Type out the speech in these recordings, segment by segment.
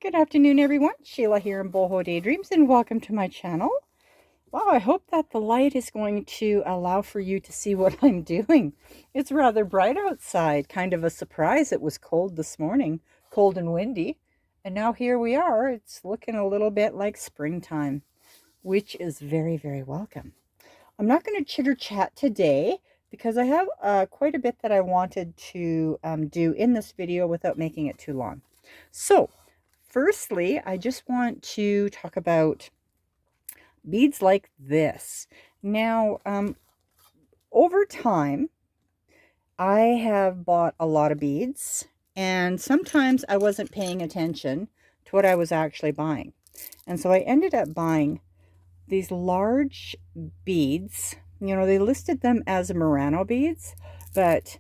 Good afternoon, everyone. Sheila here in Boho Daydreams, and welcome to my channel. Wow, I hope that the light is going to allow for you to see what I'm doing. It's rather bright outside, kind of a surprise. It was cold this morning, cold and windy, and now here we are. It's looking a little bit like springtime, which is very, very welcome. I'm not going to chitter chat today because I have quite a bit that I wanted to do in this video without making it too long. So, firstly, I just want to talk about beads like this. Now, over time, I have bought a lot of beads, and sometimes I wasn't paying attention to what I was actually buying. And so I ended up buying these large beads. You know, they listed them as Murano beads, but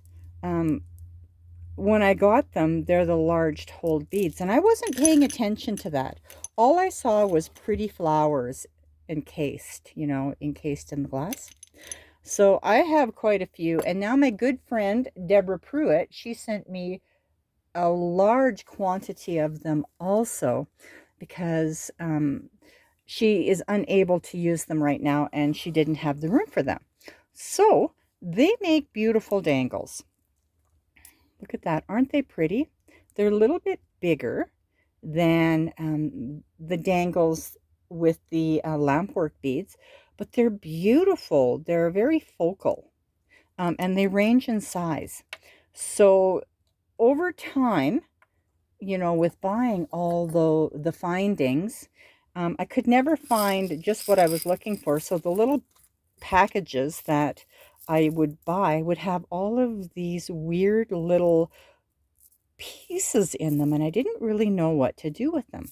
when I got them, they're the large told beads, and I wasn't paying attention to that. All I saw was pretty flowers encased in the glass. So I have quite a few, and now my good friend Deborah Pruitt, she sent me a large quantity of them also, because she is unable to use them right now, and she didn't have the room for them. So they make beautiful dangles. Look at that. Aren't they pretty? They're a little bit bigger than the dangles with the lampwork beads, but they're beautiful. They're very focal, and they range in size. So over time, you know, with buying all the findings, I could never find just what I was looking for. So the little packages that I would buy would have all of these weird little pieces in them, and I didn't really know what to do with them.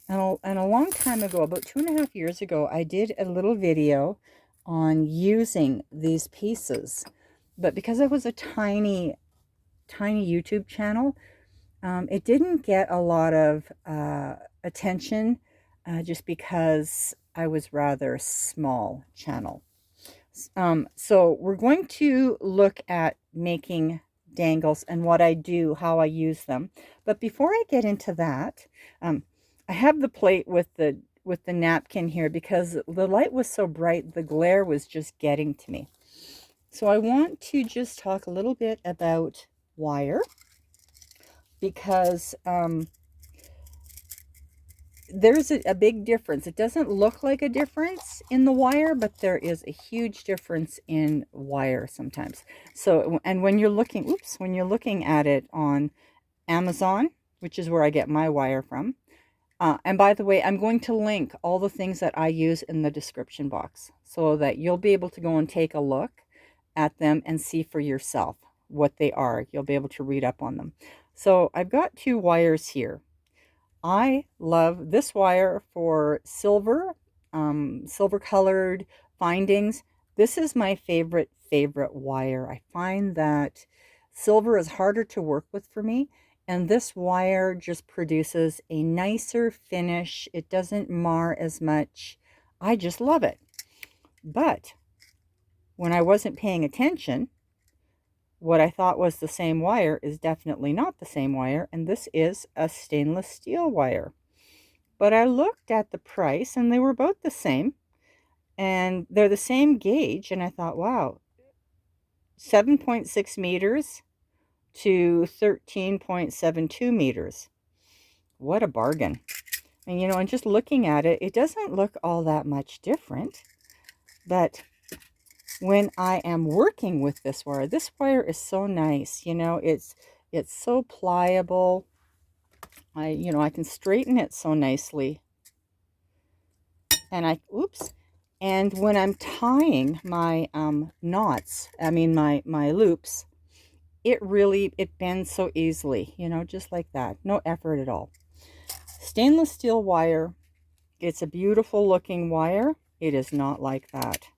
And a long time ago, about 2.5 years ago, I did a little video on using these pieces. But because it was a tiny YouTube channel, it didn't get a lot of attention just because I was rather small channel. So we're going to look at making dangles and what I do, how I use them. But before I get into that, I have the plate with the napkin here because the light was so bright, the glare was just getting to me. So I want to just talk a little bit about wire, because there's a big difference. It doesn't look like a difference in the wire, but there is a huge difference in wire sometimes. So, and when you're looking, when you're looking at it on Amazon, which is where I get my wire from, and by the way, I'm going to link all the things that I use in the description box so that you'll be able to go and take a look at them and see for yourself what they are. You'll be able to read up on them. So I've got 2 wires here. I love this wire for silver, silver colored findings. This is my favorite wire. I find that silver is harder to work with for me, and this wire just produces a nicer finish. It doesn't mar as much. I just love it. But when I wasn't paying attention, what I thought was the same wire is definitely not the same wire, and this is a stainless steel wire. But I looked at the price, and they were about the same, and they're the same gauge, and I thought, wow, 7.6 meters to 13.72 meters. What a bargain. And, you know, and just looking at it, it doesn't look all that much different, but when I am working with this wire is so nice. You know, it's so pliable. I can straighten it so nicely. And and when I'm tying my knots, my loops, it bends so easily, you know, just like that. No effort at all. Stainless steel wire, it's a beautiful looking wire. It is not like that.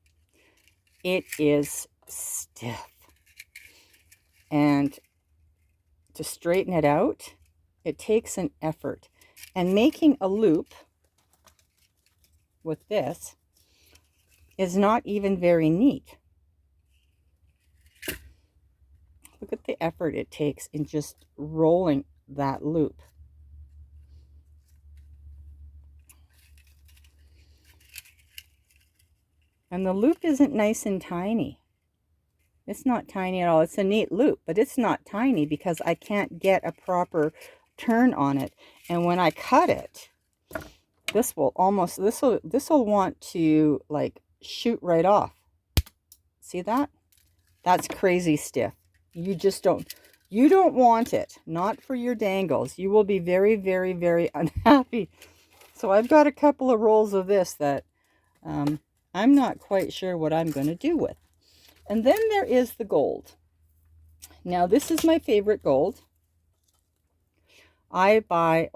It is stiff. And to straighten it out, it takes an effort. And making a loop with this is not even very neat. Look at the effort it takes in just rolling that loop. And the loop isn't nice and tiny. It's not tiny at all. It's a neat loop, but it's not tiny because I can't get a proper turn on it. And when I cut it, this will want to like shoot right off. See that? That's crazy stiff. You don't want it. Not for your dangles. You will be very, very, very unhappy. So I've got a couple of rolls of this that I'm not quite sure what I'm going to do with. And then there is the gold. Now this is my favorite gold. I buy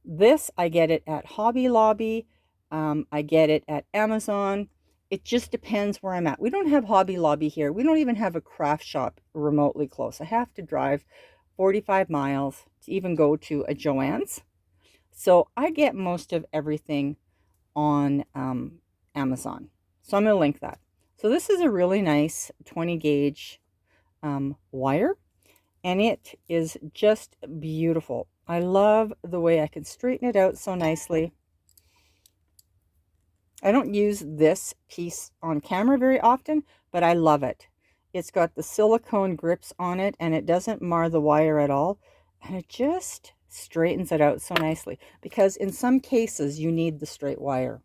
this. I get it at Hobby Lobby. I get it at Amazon. It just depends where I'm at. We don't have Hobby Lobby here. We don't even have a craft shop remotely close. I have to drive 45 miles to even go to a Joann's. So I get most of everything on Amazon. So I'm going to link that. So this is a really nice 20 gauge wire, and it is just beautiful. I love the way I can straighten it out so nicely. I don't use this piece on camera very often, but I love it. It's got the silicone grips on it, and it doesn't mar the wire at all. And it just straightens it out so nicely, because in some cases you need the straight wire.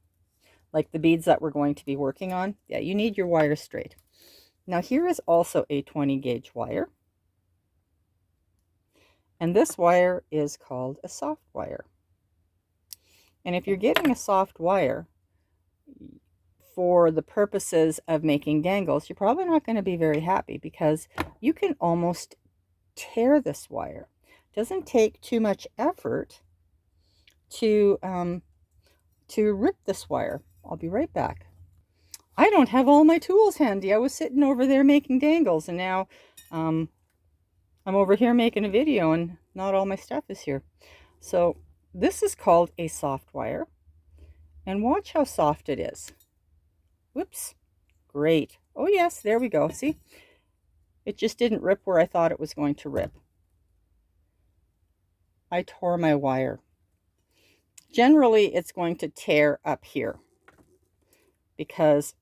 Like the beads that we're going to be working on. Yeah, you need your wire straight. Now here is also a 20 gauge wire. And this wire is called a soft wire. And if you're getting a soft wire for the purposes of making dangles, you're probably not going to be very happy, because you can almost tear this wire. It doesn't take too much effort to rip this wire. I'll be right back. I don't have all my tools handy. I was sitting over there making dangles, and now I'm over here making a video, and not all my stuff is here. So this is called a soft wire, and watch how soft it is. Whoops. Great. Oh yes, there we go. See? It just didn't rip where I thought it was going to rip. I tore my wire. Generally, it's going to tear up here because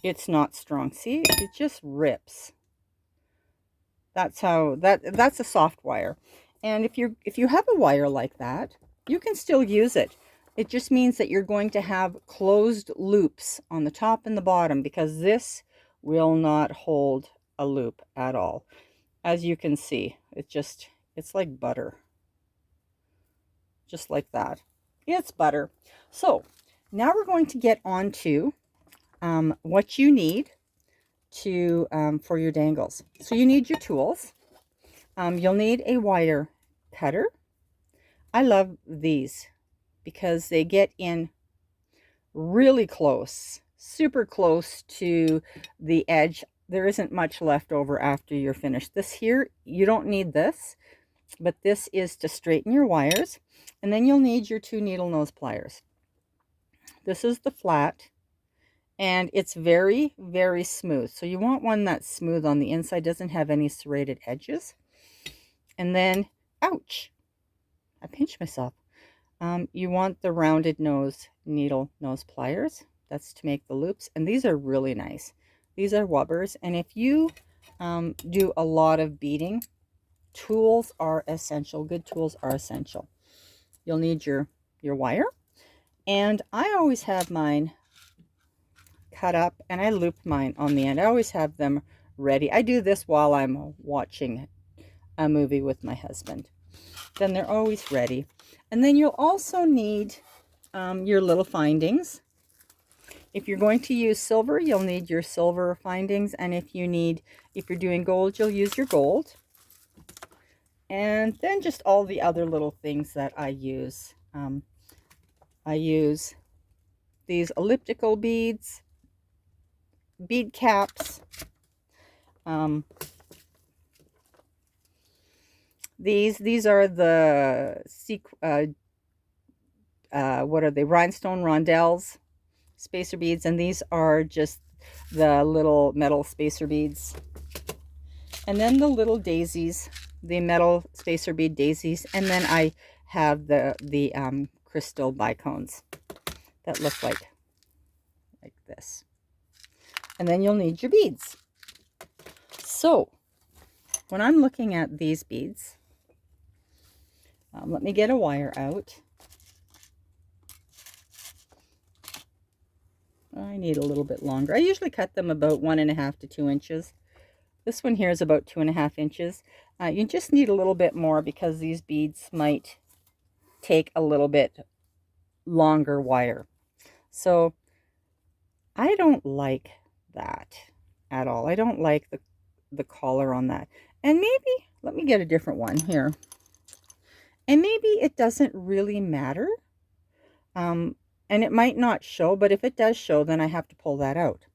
it's not strong. See, it just rips. That's how that's a soft wire. And if you have a wire like that, you can still use it. It just means that you're going to have closed loops on the top and the bottom, because this will not hold a loop at all. As you can see, it's like butter. Just like that. It's butter. So now we're going to get on to what you need to for your dangles. So you need your tools. You'll need a wire cutter. I love these because they get in really close, super close to the edge. There isn't much left over after you're finished. This here, you don't need this, but this is to straighten your wires. And then you'll need your 2 needle nose pliers. This is the flat, and it's very, very smooth. So you want one that's smooth on the inside, doesn't have any serrated edges. And then, ouch, I pinched myself. You want the rounded needle nose pliers. That's to make the loops. And these are really nice. These are Wubbers. And if you do a lot of beading, tools are essential. Good tools are essential. You'll need your wire. And I always have mine cut up, and I loop mine on the end. I always have them ready. I do this while I'm watching a movie with my husband. Then they're always ready. And then you'll also need your little findings. If you're going to use silver, you'll need your silver findings. And if you're doing gold, you'll use your gold. And then just all the other little things that I use. I use these elliptical beads, bead caps. These are the what are they? Rhinestone rondelles, spacer beads, and these are just the little metal spacer beads. And then the little daisies, the metal spacer bead daisies, and then I have the crystal bicones that look like this. and then you'll need your beads. So when I'm looking at these beads, let me get a wire out. I need a little bit longer. I usually cut them about 1.5 to 2 inches. This one here is about 2.5 inches. You just need a little bit more because these beads might take a little bit longer wire. So I don't like that at all. I don't like the collar on that. And maybe, let me get a different one here. And maybe it doesn't really matter. And it might not show, but if it does show, then I have to pull that out.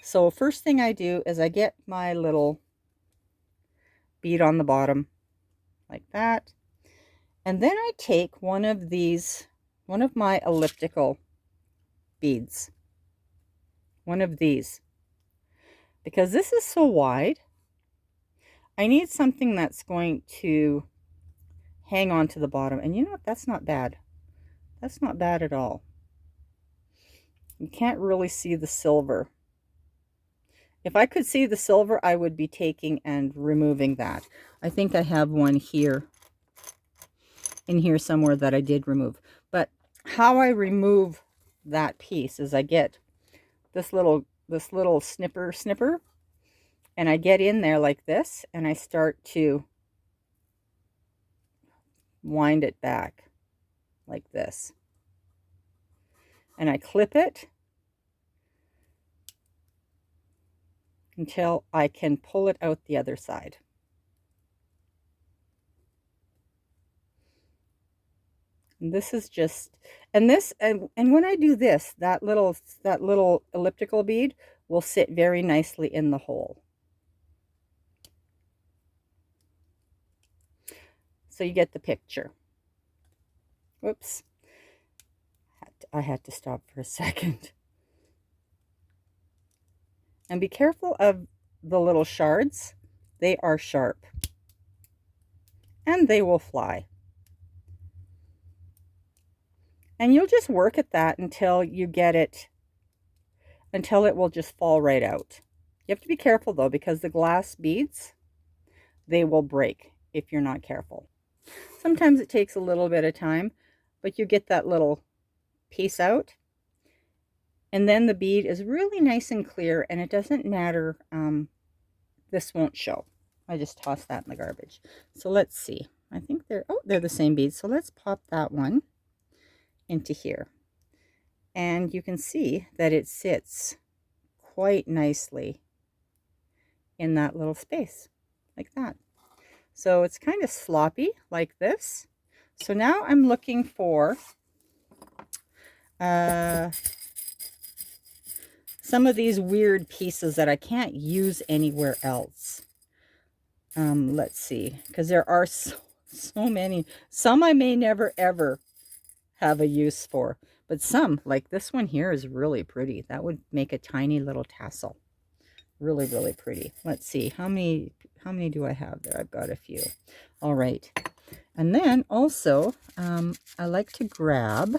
So first thing I do is I get my little bead on the bottom like that. And then I take one of my elliptical beads. One of these. Because this is so wide, I need something that's going to hang on to the bottom. And you know what? That's not bad. That's not bad at all. You can't really see the silver. If I could see the silver, I would be taking and removing that. I think I have one here, in here somewhere that I did remove. But how I remove that piece is I get this little snipper, and I get in there like this, and I start to wind it back like this. And I clip it until I can pull it out the other side. And this is just, and this, and when I do this, that little elliptical bead will sit very nicely in the hole. So you get the picture. Whoops. I had to stop for a second. And be careful of the little shards. They are sharp. And they will fly. And you'll just work at that until you get it, until it will just fall right out. You have to be careful though, because the glass beads, they will break if you're not careful. Sometimes it takes a little bit of time, but you get that little piece out. And then the bead is really nice and clear, and it doesn't matter. This won't show. I just tossed that in the garbage. So let's see. I think they're the same beads. So let's pop that one into here. And you can see that it sits quite nicely in that little space, like that. So it's kind of sloppy, like this. So now I'm looking for some of these weird pieces that I can't use anywhere else. Let's see, because there are so many. Some I may never ever have a use for, but some, like this one here, is really pretty. That would make a tiny little tassel. Really, really pretty. Let's see, how many do I have there? I've got a few. All right. And then also, I like to grab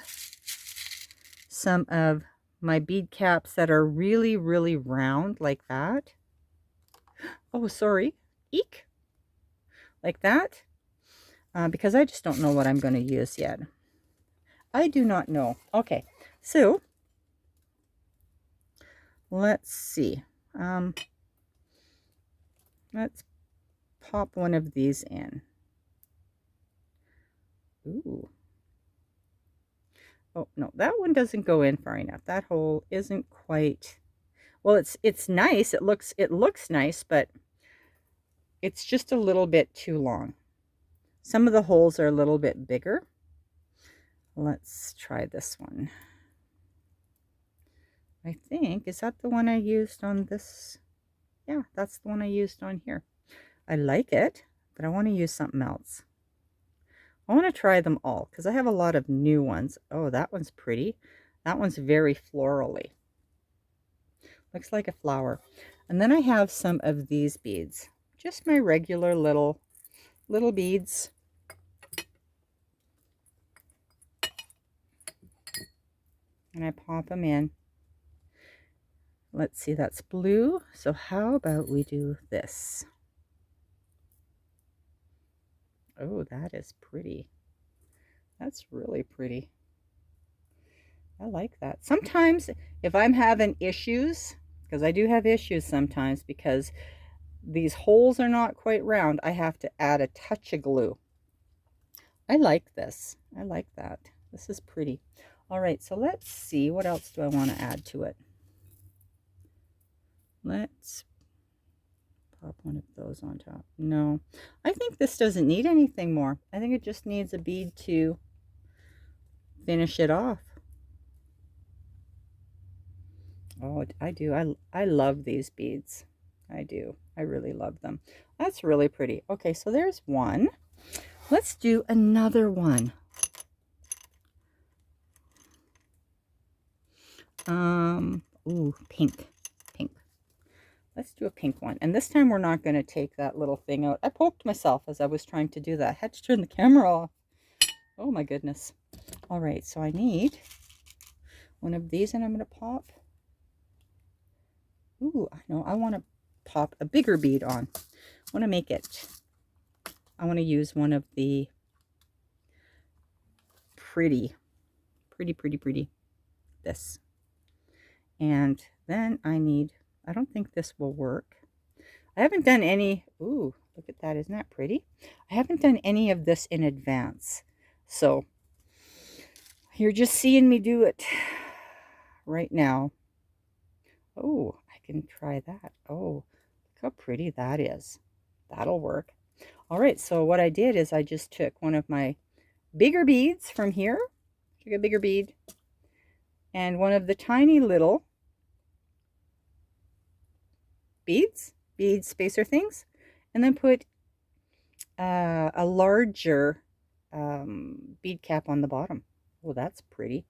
some of my bead caps that are really, really round, like that. Oh, sorry. Eek. Like that. Because I just don't know what I'm going to use yet. I do not know. Okay. So, let's see. Let's pop one of these in. Ooh. Oh, no, that one doesn't go in far enough. That hole isn't quite, well, it's nice. It looks nice, but it's just a little bit too long. Some of the holes are a little bit bigger. Let's try this one. I think, is that the one I used on this? Yeah, that's the one I used on here. I like it, but I want to use something else. I want to try them all because I have a lot of new ones. Oh, that one's pretty. That one's very florally. Looks like a flower. And then I have some of these beads. Just my regular little beads. And I pop them in let's see, that's blue. So how about we do this? Oh, that is pretty. That's really pretty. I like that. Sometimes if I'm having issues, because I do have issues sometimes because these holes are not quite round, I have to add a touch of glue. I like this. I like that. This is pretty. All right, so let's see. What else do I want to add to it? Let's pop one of those on top. No, I think this doesn't need anything more. I think it just needs a bead to finish it off. Oh, I do. I love these beads. I do. I really love them. That's really pretty. Okay, so there's one. Let's do another one. Ooh, pink. Pink. Let's do a pink one. And this time we're not going to take that little thing out. I poked myself as I was trying to do that. I had to turn the camera off. Oh my goodness. All right, so I need one of these and I'm going to pop. Ooh, I know. I want to pop a bigger bead on. I want to make it. I want to use one of the pretty. This. And then I need, I don't think this will work. I haven't done any, ooh, look at that. Isn't that pretty? I haven't done any of this in advance. So you're just seeing me do it right now. Oh, I can try that. Oh, look how pretty that is. That'll work. All right, so what I did is I just took one of my bigger beads from here, took a bigger bead, and one of the tiny little bead spacer things, and then put a larger bead cap on the bottom. Oh, that's pretty.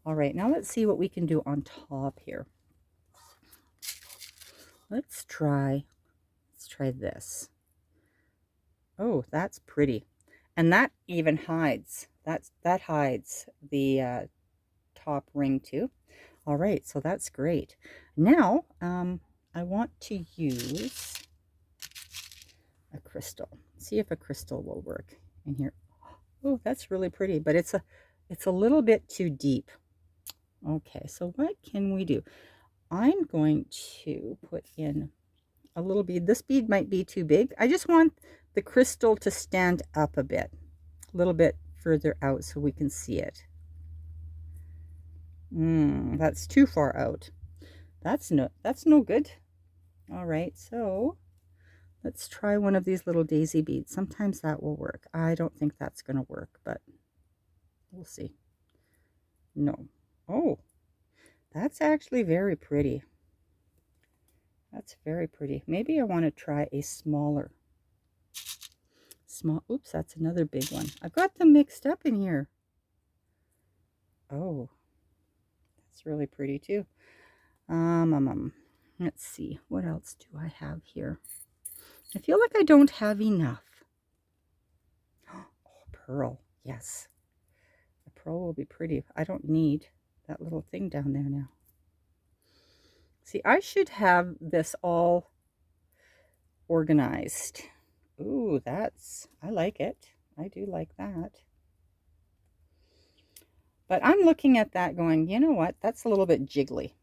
All right, now let's see what we can do on top here. Let's try this. Oh, that's pretty. And that even hides. That hides the top ring too. All right, so that's great. Now, I want to use a crystal. See if a crystal will work in here. Oh, that's really pretty, but it's a little bit too deep. Okay, so what can we do? I'm going to put in a little bead. This bead might be too big. I just want the crystal to stand up a little bit further out so we can see it. That's too far out. That's no good. All right, so let's try one of these little daisy beads. Sometimes that will work. I don't think that's going to work, but we'll see. No. Oh, that's actually very pretty. That's very pretty. Maybe I want to try a smaller. Oops, that's another big one. I've got them mixed up in here. Oh, that's really pretty too. Let's see. What else do I have here? I feel like I don't have enough. Oh, pearl. Yes. The pearl will be pretty. I don't need that little thing down there now. See, I should have this all organized. Ooh, I like it. I do like that. But I'm looking at that going, you know what? That's a little bit jiggly.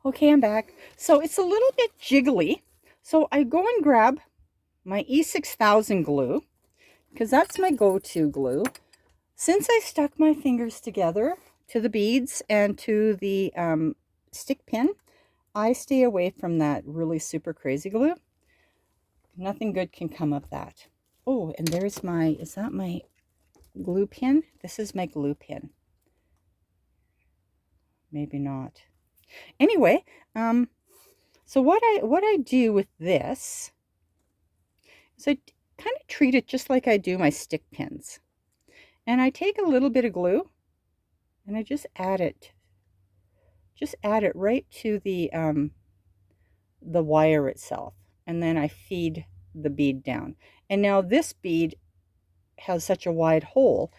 Okay, I'm back. So it's a little bit jiggly. So I go and grab my E6000 glue, because that's my go-to glue. Since I stuck my fingers together to the beads and to the stick pin, I stay away from that really super crazy glue. Nothing good can come of that. Oh, and there's is that my glue pin? This is my glue pin. Maybe not. Anyway, so what I do with this is I kind of treat it just like I do my stick pins. And I take a little bit of glue and I just add it right to the wire itself. And then I feed the bead down. And now this bead has such a wide hole.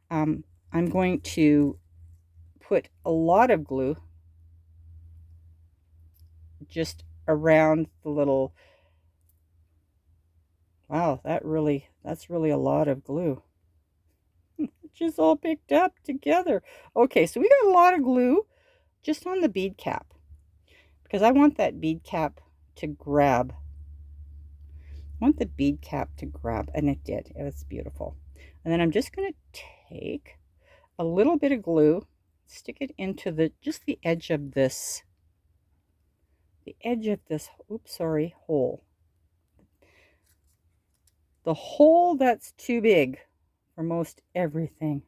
I'm going to put a lot of glue just around the little, wow, that's really a lot of glue. Just all picked up together. Okay, so we got a lot of glue just on the bead cap because I want that bead cap to grab. I want the bead cap to grab, and it did. It was beautiful. And then I'm just going to take a little bit of glue, stick it into just the edge of this, oops, sorry, hole. The hole that's too big for most everything.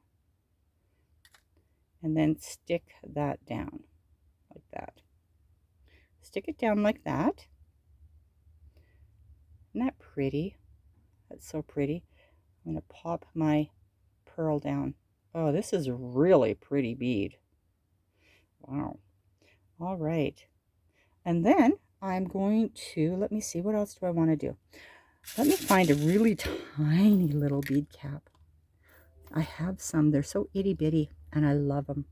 And then stick that down like that. Stick it down like that. Isn't that pretty? That's so pretty. I'm going to pop my pearl down. Oh, this is a really pretty bead. Wow. All right. And then I'm going to, let me see, what else do I want to do? Let me find a really tiny little bead cap. I have some. They're so itty bitty and I love them.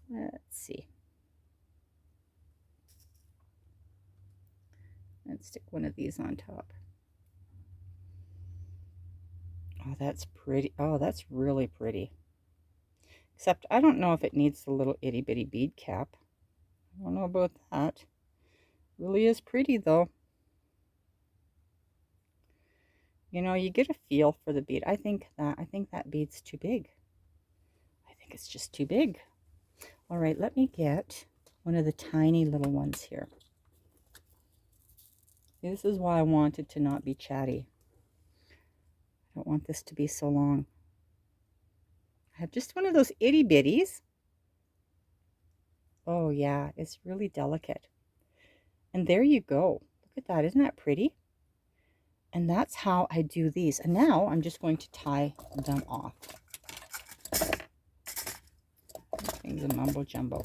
Let's see. Let's stick one of these on top. Oh, that's pretty. Oh, that's really pretty. Except I don't know if it needs the little itty bitty bead cap. I don't know about that. Really is pretty though. You know, you get a feel for the bead. I think that bead's too big. I think it's just too big. All right, let me get one of the tiny little ones here. This is why I want it to not be chatty. I don't want this to be so long. I have just one of those itty bitties. Oh yeah, it's really delicate. And there you go. Look at that. Isn't that pretty? And that's how I do these. And now I'm just going to tie them off. Things a mumbo jumbo.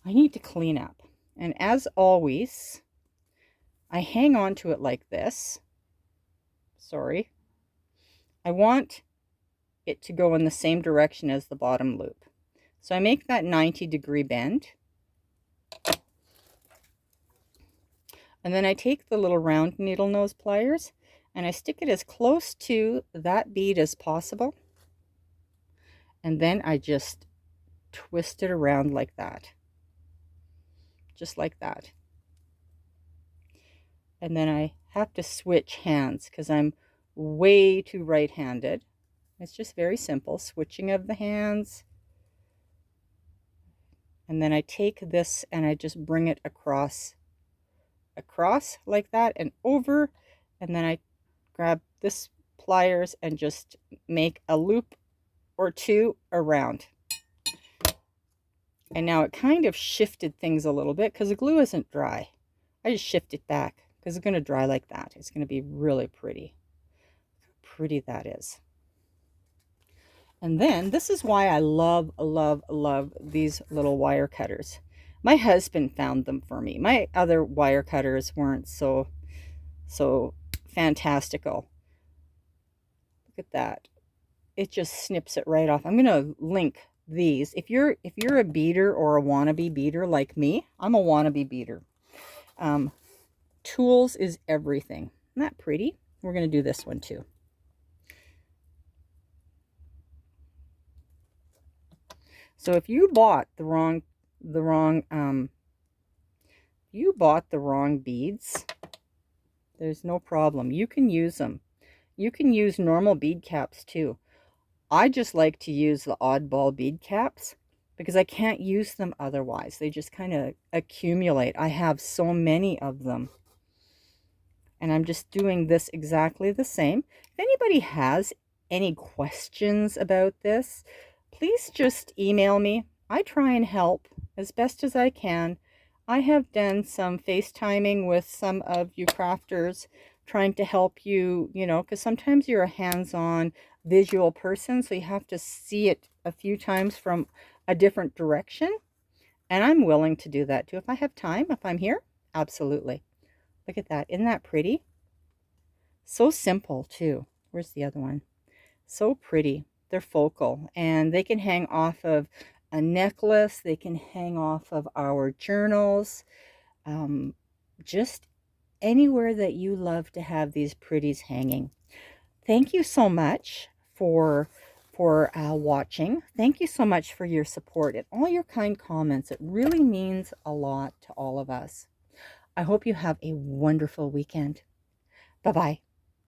I need to clean up. And as always, I hang on to it like this. Sorry. I want it to go in the same direction as the bottom loop. So I make that 90-degree bend. And then I take the little round needle nose pliers and I stick it as close to that bead as possible. And then I just twist it around like that. Just like that. And then I have to switch hands because I'm way too right-handed. It's just very simple, switching of the hands. And then I take this and I just bring it across like that and over, and then I grab this pliers and just make a loop or two around. And now it kind of shifted things a little bit because the glue isn't dry. I just shift it back because it's going to dry like that. It's going to be really pretty. How pretty that is. And then this is why I love these little wire cutters. My husband found them for me. My other wire cutters weren't so fantastical. Look at that. It just snips it right off. I'm going to link these. If you're a beater or a wannabe beater like me, I'm a wannabe beater. Tools is everything. Isn't that pretty? We're going to do this one too. So if you bought the wrong beads, there's no problem. You can use them. You can use normal bead caps too. I just like to use the oddball bead caps because I can't use them otherwise. They just kind of accumulate. I have so many of them. And I'm just doing this exactly the same. If anybody has any questions about this, please just email me. I try and help as best as I can. I have done some FaceTiming with some of you crafters, trying to help you, you know, because sometimes you're a hands-on visual person, so you have to see it a few times from a different direction. And I'm willing to do that too. If I have time, if I'm here, absolutely. Look at that. Isn't that pretty? So simple too. Where's the other one? So pretty. They're focal and they can hang off of a necklace. They can hang off of our journals. Just anywhere that you love to have these pretties hanging. Thank you so much for watching. Thank you so much for your support and all your kind comments. It really means a lot to all of us. I hope you have a wonderful weekend. Bye-bye.